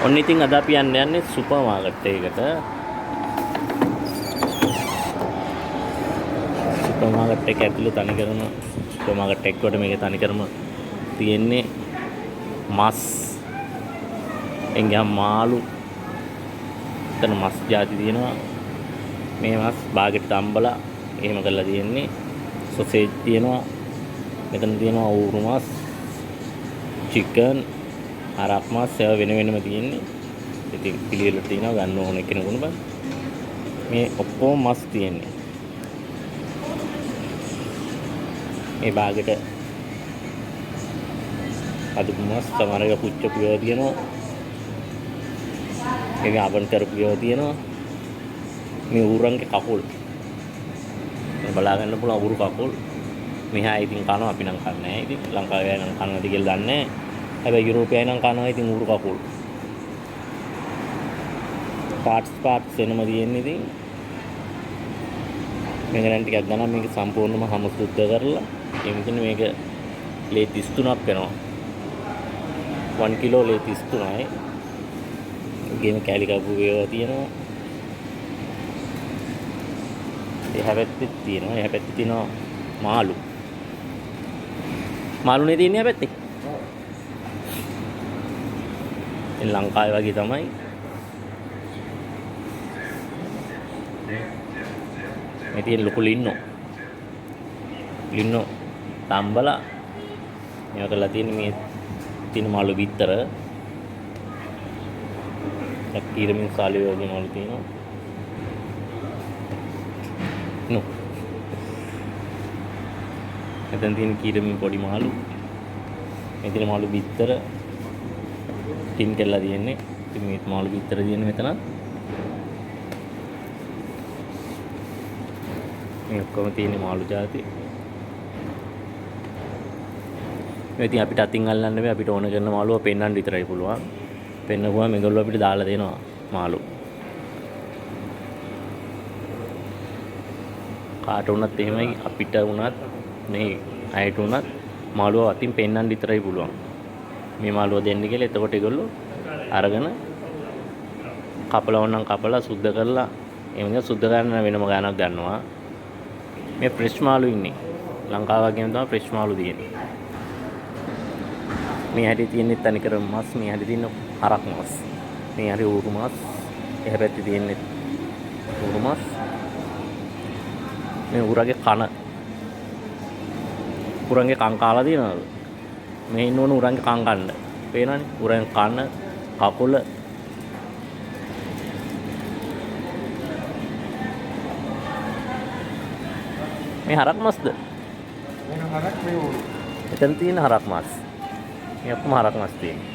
ඔන්න ඉතින් අද අපි යන්නේ සුපර් මාකට් එකකට. සුපර් මාකට් එක ඇතුළේ තනිකරම සුපර් මාකට් එකකට මේක තනිකරම තියෙන්නේ මස්, එංගම් මාළු, එතන මස් ಜಾති තියෙනවා. මේ මස් බාගෙට තම්බලා එහෙම කරලා තියෙන්නේ. සොසේජ් තියෙනවා. මෙතන තියෙනවා ඌරු මස්, චිකන්, හරක් මස් ඒවා වෙන වෙනම තියෙන්නේ. ඉතින් පිළිවෙලට තියෙනවා ගන්න ඕන කෙනෙකුට බං. මේ ඔක්කොම මස් තියෙන්නේ. මේ බාගෙට අදුපු මස් සමහරක පුච්චපු ඒවා තියෙනවා. මේක ආවරණ කරපු ඒවා තියෙනවා. මේ ඌරන්ගේ කකුල් මේ බලා ගන්න පුළුවන් ඌරු කකුල්. මෙහා ඉතින් කනවා අපි නම් කන්නේ නැහැ. ඉතින් ලංකාවේ නම් කනවාද කියලා දන්නේ නැහැ. හැබැයි යුරෝපයේ නම් කනවා ඉතින් ඌරු කකුල්. පාර්ට්ස් වෙනම තියෙන්නේ ඉතින්. මේක නම් ටිකක් ගණන් මේක සම්පූර්ණයෙන්ම හැම සුද්ධ කරලා ඒ කියන්නේ මේක ලේ 33ක් වෙනවා. 1 කිලෝ ලේ 33යි. ගේම කැලි කපු වේවා තියෙනවා. එහා පැත්තේ තියෙනවා. එහා පැත්තේ තියෙනවා මාළු. මාළුනේ තියෙන්නේ එහා පැත්තේ. ලංකාවේ වගේ තමයි. මේ තියෙන ලොකු ලින්නෝ තම්බලා මේව කරලා තියෙන්නේ මේ තියෙන මාළු බිත්තර. කීරමින් සාලිය වගේ මාළු තියෙනවා. නෝ මෙතන තියෙන කීරමින් පොඩි මාළු. මේ තියෙන මාළු බිත්තර ටින් කරලා තියෙන්නේ. ඉතින් මේ මාළු බිත්තර තියෙන්නේ මෙතන. මේ ඔක්කොම තියෙන මාළු ಜಾති. මේ ඉතින් අපිට අතින් අල්ලන්න බෑ. අපිට ඕන කරන මාළුව පෙන්වන්න විතරයි පුළුවන්. පෙන්නපුවා මේගොල්ලෝ අපිට දාලා දෙනවා මාළු. කාට වුණත් එහෙමයි අපිට වුණත් මේ අයට වුණත් මාළුව අතින් පෙන්වන්න විතරයි පුළුවන්. මේ මාළුව දෙන්න කියලා එතකොට ඒගොල්ලෝ අරගෙන කපලා වුණනම් කපලා සුද්ධ කරලා එමුද සුද්ධ කරන්න වෙනම ගානක් ගන්නවා. මේ ෆ්‍රෙෂ් මාළු ඉන්නේ. ලංකාව වගේම තමයි ෆ්‍රෙෂ් මාළු තියෙන්නේ. මේ හැටි තියෙන්නේ තනිකර මස්, මේ හැටි තියෙන හරක් මස්. මේ හැටි ඌරු මස්. එහා පැත්තේ තියෙන්නේ ඌරු මස්. මේ ඌරගේ කන. ඌරන්ගේ කන් කාලා තියෙනවද? මේ ඉන්න ඕන ඌරන්ගේ කන් කන්න. පේනවනේ ඌරන් කන, කකුල. මේ හරක් මස්ද? මේ හරක් මේ ඌරු. එතන තියෙන හරක් මස්. මේ ඔක්කොම හරක් මස් තියෙන්නේ.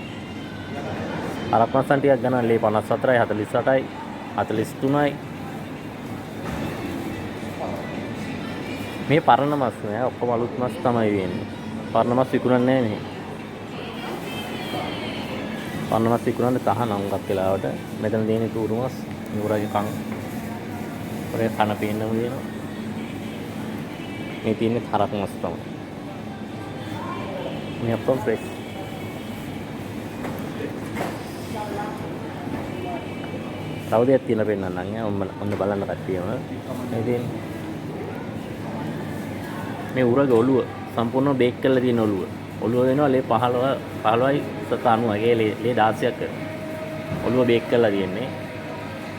හරක් මස්න් ටිකක් ගණන් ලේ 54යි 48යි 43යි. මේ පරණ මස් නෑ ඔක්කොම අලුත් මස් තමයි වෙන්නේ. පරණ මස් විකුණන්නේ නෑ මේ. පරණ මස් විකුණන්නේ තහනම් ගත් වෙලාවට. මෙතන තියෙන ඌරු මස්, ඌරගේ කන්. ඔරේ කන පේන්නම දෙනවා. මේ තියෙන්නේ හරක් මස් තමයි. මේ ඔක්කොම ෆ්‍රෙෂ්. තව දෙයක් තියෙන පෙන්නන්නම් ඈ. ඔන්න බලන්න කට්ටියම. මේ තියෙන්නේ මේ ඌරගේ ඔළුව සම්පූර්ණව බේක් කරලා තියෙන ඔළුව. ඔළුව වෙනවා ලේ 15යි 90යි ලේ 16ක්. ඔළුව බේක් කරලා තියෙන්නේ.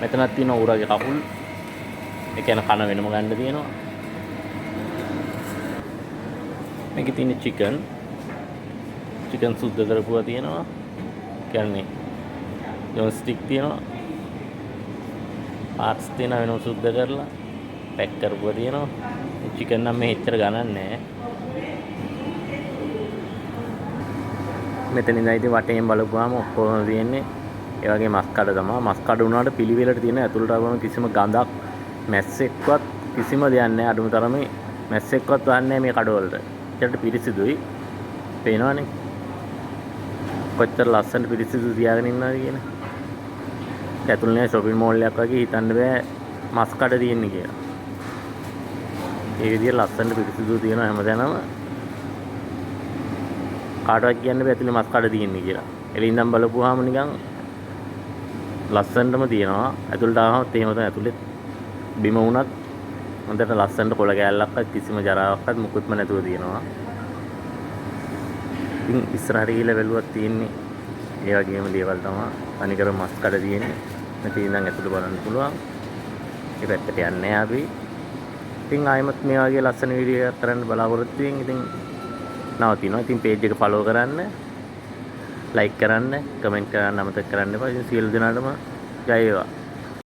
මෙතනක් තියෙන ඌරගේ කකුල්. ඒ කියන්නේ කන වෙනම ගන්න තියෙනවා. මේකේ තියෙන චිකන් සුද්ධ කරපුවා තියෙනවා. කියන්නේ ජොන් ස්ටික් තියෙනවා. පාර්ට්ස් තියෙනවා වෙනම සුද්ධ කරලා පැක් කරපුවා තියෙනවා. චිකන් නම් මේ එච්චර ගණන් නැහැ. මෙතන ඉඳන් ඉතින් වටේම බලපුවාම ඔක්කොම තියෙන්නේ ඒ වගේ මස් කඩ තමයි. මස් කඩ උනාට පිළිවෙලට තියෙන ඇතුළට ආවම කිසිම ගඳක් මැස්සෙක්වත් කිසිම දෙයක් නැහැ. අඩුම තරමේ මැස්සෙක්වත් වහන්නේ මේ කඩවලට. ඒකට පිරිසිදුයි. පේනවනේ. කොච්චර ලස්සන පිරිසිදු තියාගෙන ඉන්නවද කියන. ඇතුළේ shopping mall එකක් වගේ හිතන්න බෑ මස් කඩ තියෙන්නේ කියලා. ඒ විදිහට ලස්සනට පිරිසිදු තියෙන හැමදැනම කාටවත් කියන්න බෑ ඇතුලේ මස් කඩ තියෙන්නේ කියලා. එළින් ඉඳන් බලපුවාම නිකන් ලස්සනටම තියෙනවා. ඇතුළට ආවොත් එහෙම තමයි ඇතුළේ බිම වුණත් හොඳට ලස්සනට කොළ කෑල්ලක්වත් කිසිම ජරාවක්වත් මුකුත්ම නැතුව තියෙනවා. ඉතින් ඉස්සරහට ගිහලා බැලුවත් තියෙන්නේ ඒ වගේම දේවල් තමයි. අනිකර මස් කඩ තියෙන්නේ. මෙතන ඉඳන් ඇතුළට බලන්න පුළුවන්. මේ පැත්තට යන්නේ අපි. ඉතින් ආයෙමත් මේ වගේ ලස්සන වීඩියෝ එකක් කරන්න බලාපොරොත්තු වෙමින් ඉතින් නවතිනවා. ඉතින් පේජ් එක ෆලෝ කරන්න, ලයික් කරන්න, කමෙන්ට් කරන්න අමතක කරන්න එපා. ඉතින් සියලු දෙනාටම ජය වේවා.